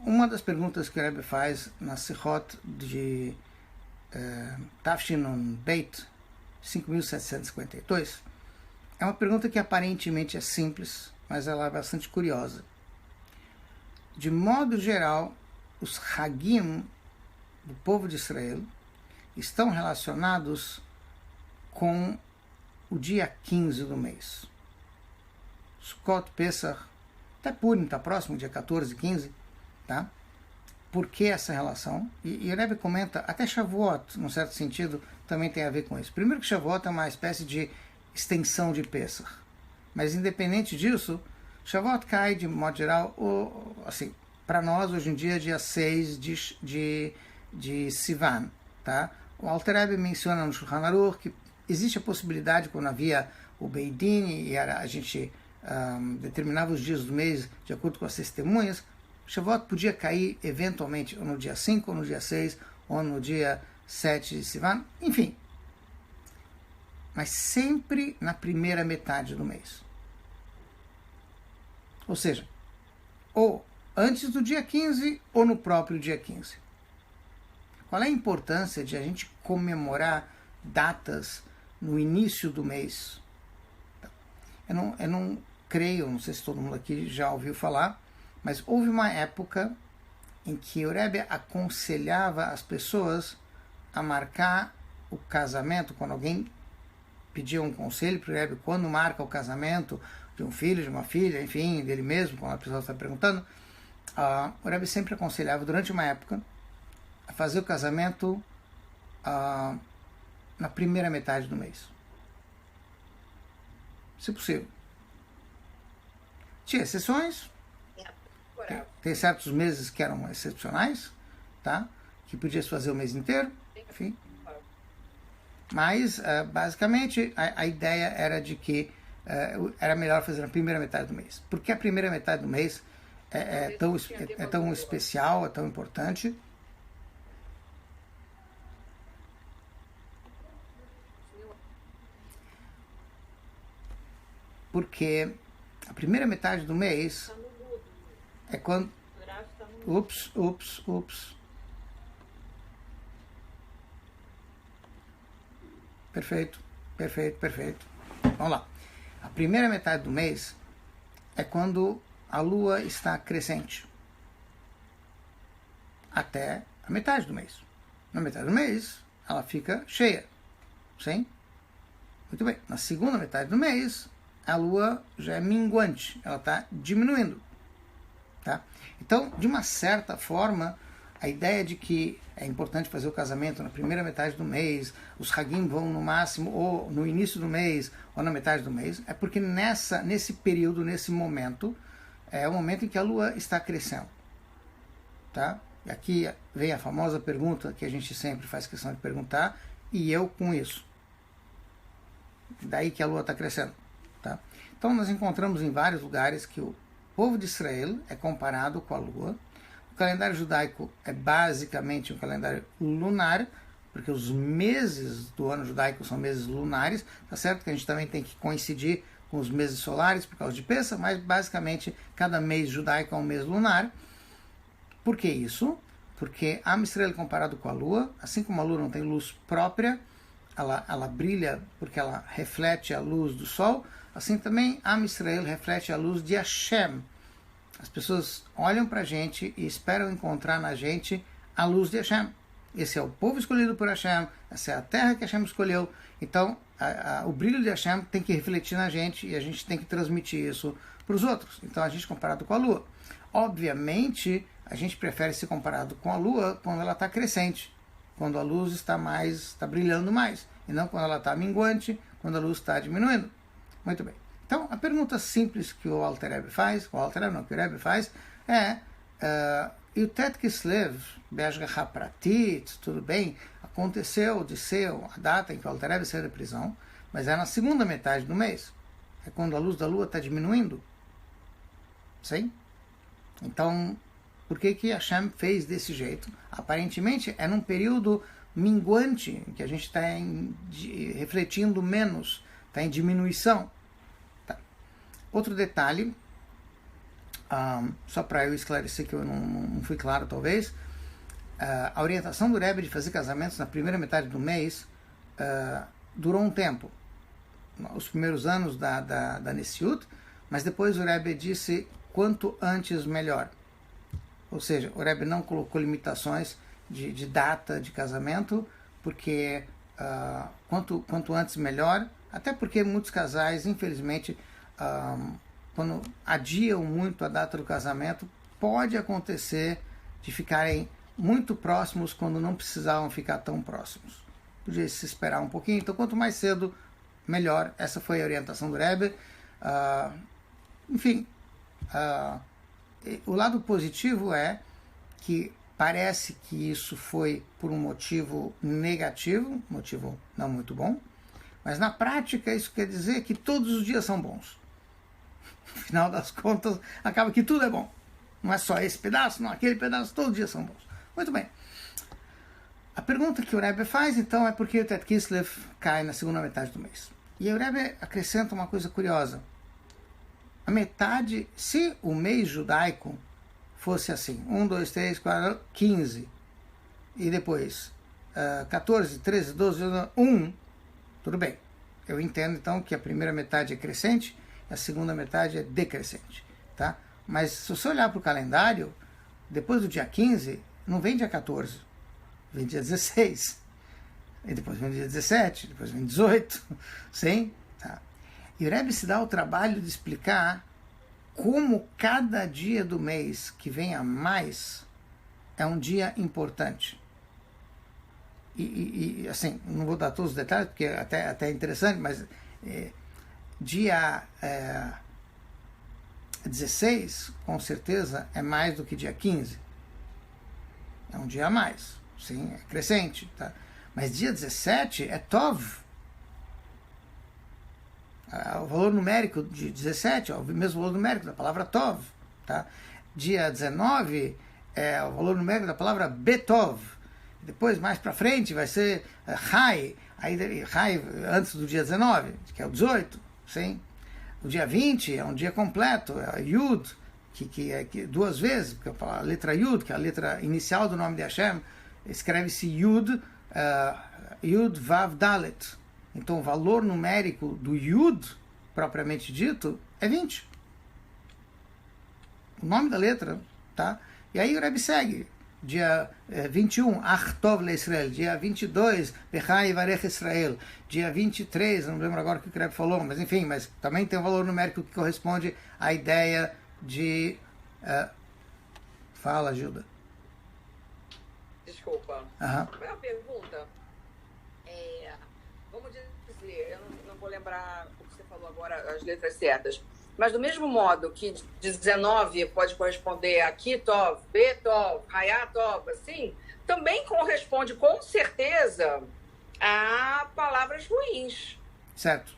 uma das perguntas que o Rebbe faz na Sichot de Tafshin Beit 5752 é uma pergunta que aparentemente é simples, mas ela é bastante curiosa. De modo geral, os Hagim do povo de Israel estão relacionados com o dia 15 do mês. Sukkot, Pesach, até Purim está próximo, dia 14, 15, tá? Por que essa relação? E o Rebbe comenta, até Shavuot, num certo sentido, também tem a ver com isso. Primeiro que Shavuot é uma espécie de extensão de Pesach, mas independente disso, Shavuot cai, de modo geral, assim, para nós, hoje em dia, dia 6 de Sivan, tá? O Alter Rebbe menciona no Shulchan Aruch que existe a possibilidade, quando havia o Beit Din e a gente determinava os dias do mês de acordo com as testemunhas, Shavuot podia cair eventualmente ou no dia 5, ou no dia 6, ou no dia 7 de Sivan, enfim. Mas sempre na primeira metade do mês. Ou seja, ou antes do dia 15 ou no próprio dia 15. Qual é a importância de a gente comemorar datas no início do mês? Eu não creio, não sei se todo mundo aqui já ouviu falar, mas houve uma época em que o Rebbe aconselhava as pessoas a marcar o casamento, quando alguém pedia um conselho para o Rebbe, quando marca o casamento de um filho, de uma filha, enfim, dele mesmo, quando a pessoa está perguntando, o Rebbe sempre aconselhava, durante uma época, a fazer o casamento na primeira metade do mês. Se possível. Tinha exceções, tem certos meses que eram excepcionais, tá? Que podia se fazer o mês inteiro, enfim. Mas, basicamente, a ideia era de que era melhor fazer na primeira metade do mês. Porque a primeira metade do mês é tão especial, é tão importante. Porque a primeira metade do mês é quando... Ups. Perfeito. Vamos lá. A primeira metade do mês é quando a lua está crescente. Até a metade do mês. Na metade do mês, ela fica cheia. Sim? Muito bem. Na segunda metade do mês, a lua já é minguante. Ela está diminuindo. Tá? Então, de uma certa forma, a ideia de que é importante fazer o casamento na primeira metade do mês, os Hagim vão no máximo ou no início do mês ou na metade do mês, é porque nesse período, nesse momento, é o momento em que a lua está crescendo. Tá? E aqui vem a famosa pergunta que a gente sempre faz questão de perguntar, e eu com isso. Daí que a lua está crescendo. Tá? Então nós encontramos em vários lugares que o povo de Israel é comparado com a lua. O calendário judaico é basicamente um calendário lunar, porque os meses do ano judaico são meses lunares, tá certo que a gente também tem que coincidir com os meses solares por causa de Pesach, mas basicamente cada mês judaico é um mês lunar. Por que isso? Porque a Israel é comparado com a lua, assim como a lua não tem luz própria, ela brilha porque ela reflete a luz do sol, assim também a Israel reflete a luz de Hashem. As pessoas olham para a gente e esperam encontrar na gente a luz de Hashem. Esse é o povo escolhido por Hashem, essa é a terra que Hashem escolheu. Então, o brilho de Hashem tem que refletir na gente e a gente tem que transmitir isso para os outros. Então, a gente é comparado com a lua. Obviamente, a gente prefere ser comparado com a lua quando ela está crescente, quando a luz está brilhando mais, e não quando ela está minguante, quando a luz está diminuindo. Muito bem. Então, a pergunta simples que o Alter Rebbe faz, que o Rebbe faz, é Yutet Kislev, Be'ashgacha Pratit, tudo bem, aconteceu de ser a data em que o Alter Rebbe saiu da prisão, mas é na segunda metade do mês, é quando a luz da lua está diminuindo. Sim? Então, por que Hashem fez desse jeito? Aparentemente, é num período minguante, em que a gente está refletindo menos, está em diminuição. Tá. Outro detalhe, só para eu esclarecer que eu não fui claro talvez, a orientação do Rebbe de fazer casamentos na primeira metade do mês durou um tempo, os primeiros anos da Nesiut, mas depois o Rebbe disse quanto antes melhor. Ou seja, o Rebbe não colocou limitações de data de casamento, porque quanto antes melhor, até porque muitos casais, infelizmente, quando adiam muito a data do casamento, pode acontecer de ficarem muito próximos quando não precisavam ficar tão próximos. Podia se esperar um pouquinho, então quanto mais cedo, melhor. Essa foi a orientação do Rebbe. Enfim, o lado positivo é que parece que isso foi por um motivo negativo, motivo não muito bom, mas na prática isso quer dizer que todos os dias são bons. No final das contas, acaba que tudo é bom. Não é só esse pedaço, não, aquele pedaço, todos os dias são bons. Muito bem. A pergunta que o Rebbe faz, então, é por que o Tet Kislev cai na segunda metade do mês. E o Rebbe acrescenta uma coisa curiosa. A metade, se o mês judaico fosse assim, 1, 2, 3, 4, 15, e depois 14, 13, 12, 1, tudo bem. Eu entendo, então, que a primeira metade é crescente, a segunda metade é decrescente, tá? Mas se você olhar para o calendário, depois do dia 15, não vem dia 14, vem dia 16, e depois vem dia 17, depois vem 18, sim? Tá. E o Rebbe se dá o trabalho de explicar como cada dia do mês que vem a mais é um dia importante. E assim, não vou dar todos os detalhes, porque até é interessante, mas dia 16, com certeza, é mais do que dia 15. É um dia a mais, sim, é crescente, tá? Mas dia 17 é Tov. O valor numérico de 17 é o mesmo valor numérico da palavra Tov, tá? Dia 19 é o valor numérico da palavra Betov. Depois, mais para frente, vai ser Chai, aí Chai antes do dia 19, que é o 18, sim? O dia 20 é um dia completo, é Yud, que é duas vezes, porque a letra Yud, que é a letra inicial do nome de Hashem, escreve-se Yud, Yud Vav Dalet. Então o valor numérico do Yud, propriamente dito, é 20. O nome da letra, tá? E aí o Rebbe segue. Dia 21, Achtov leIsrael. Dia 22, Bechai Varech Israel. Dia 23, não lembro agora o que o Rebbe falou, mas enfim, mas também tem um valor numérico que corresponde à ideia de... Fala, Gilda. Desculpa. Uhum. Uma pergunta. Vamos dizer, eu não vou lembrar o que você falou agora, as letras certas, mas do mesmo modo que 19 pode corresponder a Kitov, Betov, Hayatov, assim, também corresponde com certeza a palavras ruins. Certo.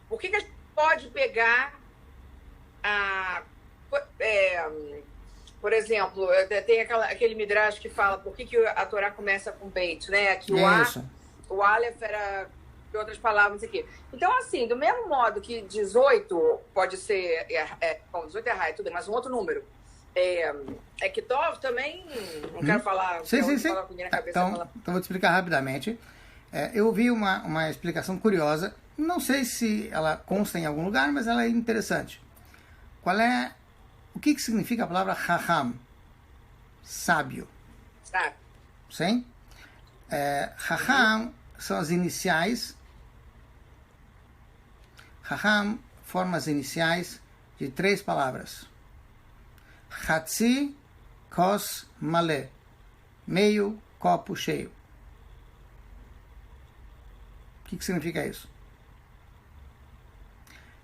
Por que a gente pode pegar por exemplo, tem aquele Midrash que fala por que a Torá começa com Beit, né? Que o Aleph era de outras palavras, não sei o quê. Então, assim, do mesmo modo que 18 pode ser... bom, 18 é Rai, tudo bem, mas um outro número. Kitov também, não quero falar... Sim. Falar com na cabeça, então vou te explicar rapidamente. Eu vi uma explicação curiosa. Não sei se ela consta em algum lugar, mas ela é interessante. O que significa a palavra Chacham? Sábio. Sábio. Sim? Chacham são as iniciais. Chacham forma as iniciais de 3 palavras. Chatzi kos malé. Meio copo cheio. O que significa isso?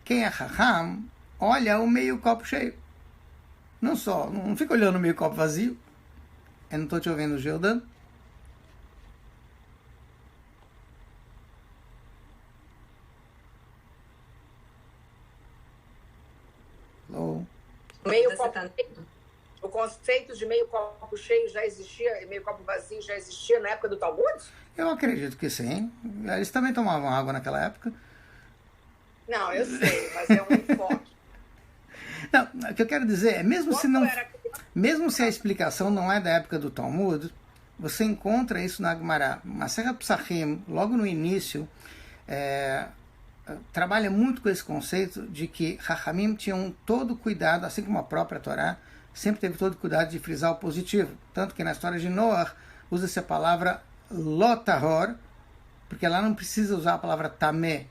Quem é Chacham olha o meio copo cheio. Não fica olhando o meio copo vazio. Eu não estou te ouvindo, Gildan. Hello? O conceito de meio copo cheio já existia, meio copo vazio já existia na época do Talmud? Eu acredito que sim. Eles também tomavam água naquela época. Não, eu sei, mas é um enfoque. Não, o que eu quero dizer é, mesmo se a explicação não é da época do Talmud, você encontra isso na Gemara. Masechet Psachim, logo no início, trabalha muito com esse conceito de que Chachamim tinham todo cuidado, assim como a própria Torá, sempre teve todo cuidado de frisar o positivo. Tanto que na história de Noach, usa-se a palavra Lotahor, porque lá não precisa usar a palavra Tamé.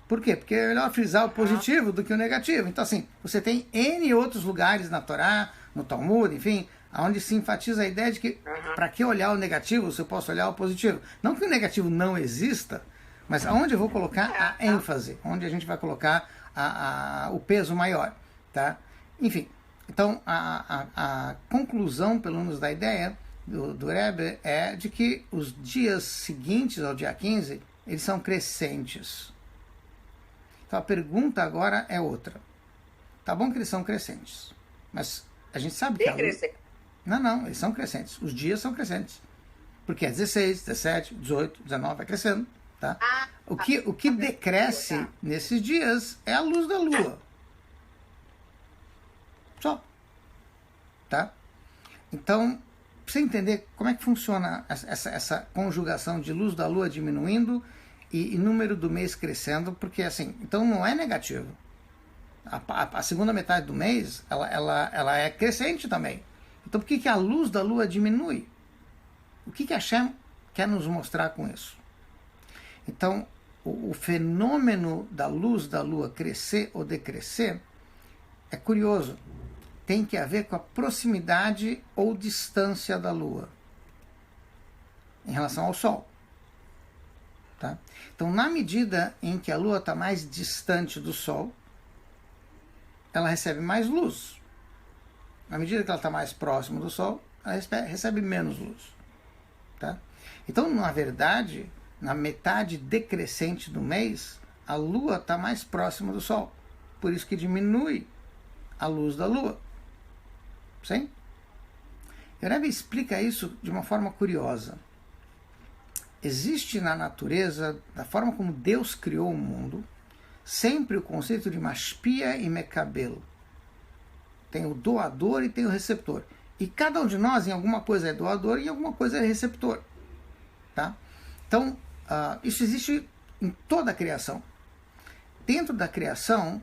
Por quê? Porque é melhor frisar o positivo do que o negativo. Então, assim, você tem N outros lugares na Torá, no Talmud, enfim, onde se enfatiza a ideia de que para que olhar o negativo se eu posso olhar o positivo? Não que o negativo não exista, mas aonde eu vou colocar a ênfase, onde a gente vai colocar o peso maior, tá? Enfim, então a conclusão, pelo menos da ideia do Rebbe, é de que os dias seguintes ao dia 15, eles são crescentes. Então a pergunta agora é outra. Tá bom que eles são crescentes, mas a gente sabe que... Não, eles são crescentes. Os dias são crescentes. Porque é 16, 17, 18, 19, vai crescendo. Tá? O que decresce nesses dias é a luz da lua. Só. Tá? Então, para você entender como é que funciona essa conjugação de luz da lua diminuindo e número do mês crescendo, porque assim, então não é negativo. A segunda metade do mês, ela é crescente também. Então por que a luz da lua diminui? O que Hashem quer nos mostrar com isso? Então, o fenômeno da luz da lua crescer ou decrescer é curioso. Tem que ver com a proximidade ou distância da lua em relação ao sol. Tá? Então, na medida em que a lua está mais distante do sol, ela recebe mais luz. Na medida que ela está mais próxima do sol, ela recebe menos luz. Tá? Então, na verdade, na metade decrescente do mês, a lua está mais próxima do sol. Por isso que diminui a luz da lua. Sim? E o Rebbe explica isso de uma forma curiosa. Existe na natureza, da forma como Deus criou o mundo, sempre o conceito de mashpia e mekabel. Tem o doador e tem o receptor. E cada um de nós, em alguma coisa é doador e em alguma coisa é receptor. Tá? Então, isso existe em toda a criação. Dentro da criação,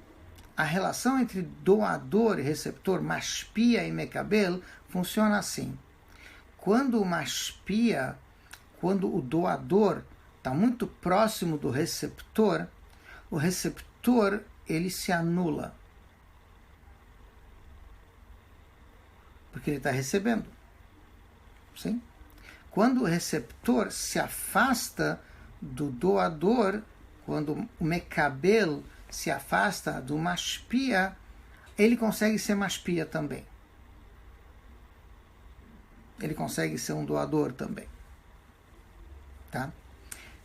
a relação entre doador e receptor, mashpia e mekabel, funciona assim. Quando o doador está muito próximo do receptor, o receptor ele se anula. Porque ele está recebendo. Sim? Quando o receptor se afasta do doador, quando o mekabel se afasta do mashpia, ele consegue ser mashpia também. Ele consegue ser um doador também. Tá?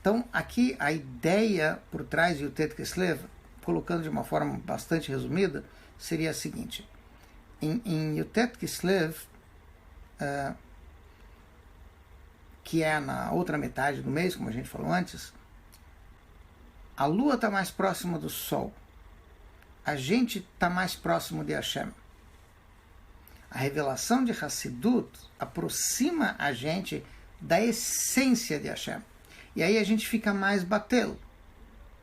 Então, aqui a ideia por trás de Yutet Kislev, colocando de uma forma bastante resumida, seria a seguinte. Em Yutet Kislev, que é na outra metade do mês, como a gente falou antes, a lua está mais próxima do sol. A gente está mais próximo de Hashem. A revelação de Hassidut aproxima a gente da essência de Hashem. E aí a gente fica mais batel.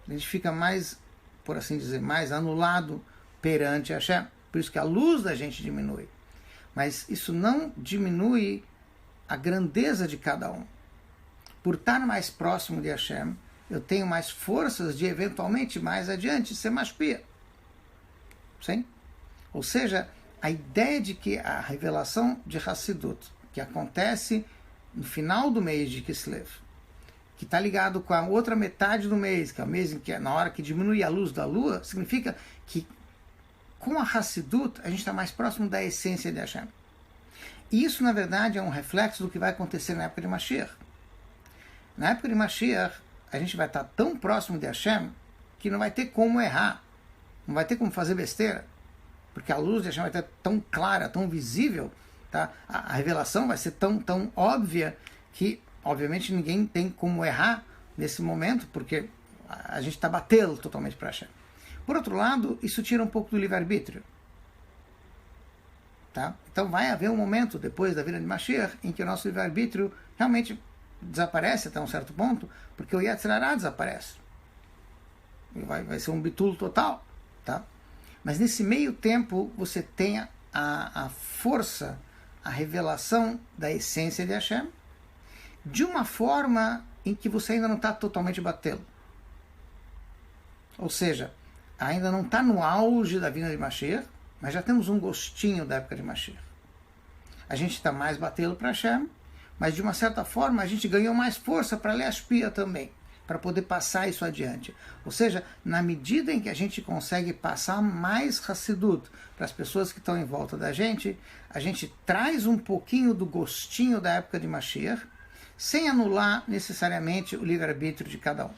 A gente fica mais, por assim dizer, mais anulado perante Hashem. Por isso que a luz da gente diminui. Mas isso não diminui a grandeza de cada um. Por estar mais próximo de Hashem, eu tenho mais forças de, eventualmente, mais adiante, ser mashpia. Sim? Ou seja, a ideia de que a revelação de Hassidut, que acontece no final do mês de Kislev, que está ligado com a outra metade do mês, que é o mês em que, na hora que diminui a luz da lua, significa que com a Hassidut a gente está mais próximo da essência de Hashem. E isso, na verdade, é um reflexo do que vai acontecer na época de Mashiach. Na época de Mashiach, a gente vai estar tão próximo de Hashem que não vai ter como errar, não vai ter como fazer besteira, porque a luz de Hashem vai estar tão clara, tão visível, tá? A revelação vai ser tão óbvia que, obviamente, ninguém tem como errar nesse momento, porque a gente está batendo totalmente para Hashem. Por outro lado, isso tira um pouco do livre-arbítrio. Tá? Então vai haver um momento depois da vinda de Mashiach em que o nosso livre-arbítrio realmente desaparece até um certo ponto, porque o Yetzer Hara desaparece. Vai ser um bitulo total. Tá? Mas nesse meio tempo você tem a força, a revelação da essência de Hashem, de uma forma em que você ainda não está totalmente batendo. Ou seja, ainda não está no auge da vinda de Mashiach, mas já temos um gostinho da época de Mashiach. A gente está mais batendo para Hashem, mas de uma certa forma a gente ganhou mais força para ler a Shpia também, para poder passar isso adiante. Ou seja, na medida em que a gente consegue passar mais Hassidut para as pessoas que estão em volta da gente, a gente traz um pouquinho do gostinho da época de Mashiach, sem anular necessariamente o livre-arbítrio de cada um.